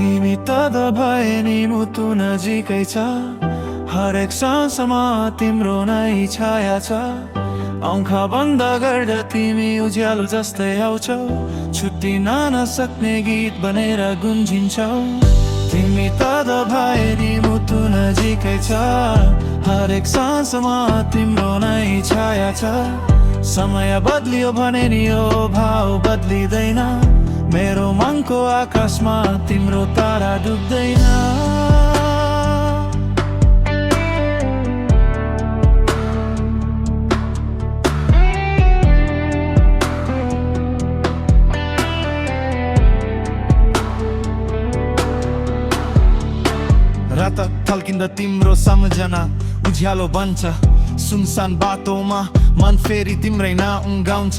तिमी त भए नि मुटु नजिकै छ, हरेक सासमा तिम्रो नै छाया छ। आँखा बन्द गर्दा तिमी उज्यालो जस्तै आउँछौ, छुट्टिन नसक्ने गीत बनेर गुन्जिन्छौ। तिमी त भए नि मुटु नजिकै छ, हरेक सासमा तिम्रो नै छाया छ। समय बदलियो भने नि यो भाव बदलिँदैन, मेरो मनको आकाशमा तिम्रो तारा डुब्दैन। रात थल्किँदा तिम्रो सम्झना उज्यालो बन्छ, सुनसान बाटोमा मन फेरि तिम्रै नाम गाउँछ।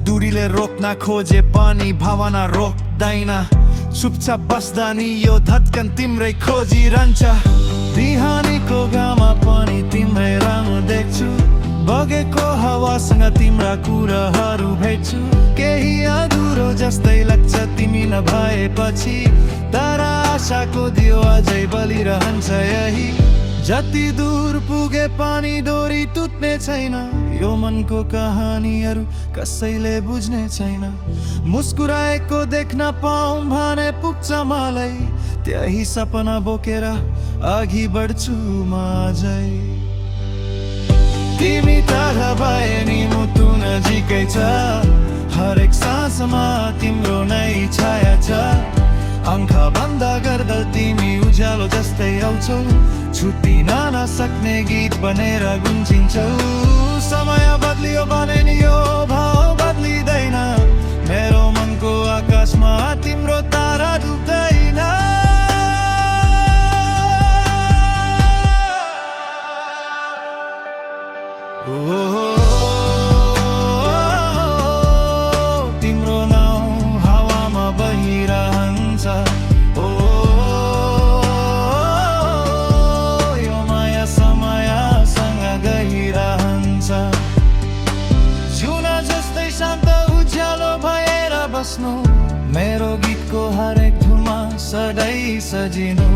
दूरीले रोक्न खोजे पनि भावना रोक्दैन, चुपचाप बस्दा नि यो धड्कन तिम्रै खोजिरहन्छ। बिहानीको घाममा पनि तिम्रै रङ देख्छु, बगेको हावासँग तिम्रा कुराहरू भेट्छु। केही अधुरो जस्तै लाग्छ तिमी नभएपछि, तर आशाको दियो अझै बलिरहन्छ यही। जति दूर पुगे पनि डोरी टुट्ने छैन, यो मनको कहानीहरू कसैले बुझ्ने छैन। मुस्कुराएको देख्न पाऊँ भने पुग्छ मलाई, त्यही सपना बोकेर अघि बढ्छु म अझै। तिमी त भए नि मुटु नजिकै छ, हरेक सासमा तिम्रो नै छाया छ। आँखा बन्द गर्दा तिमी उज्यालो जस्तै आउँछौ, छुट्टिन नसक्ने गीत बनेर गुन्जिन्छौ। समय बदलियो भने नि यो भाव बदलिँदैन, मेरो मनको आकाशमा तिम्रो तारा डुब्दैन। तिम्रो नाउँ हावामा बहिरहन्छ, यो माया समयसँग गइरहन्छ। जिउन जस्तै शान्त उज्यालो भएर बस्नु, मेरो गीतको हरेक धुनमा सधैँ सजिनु।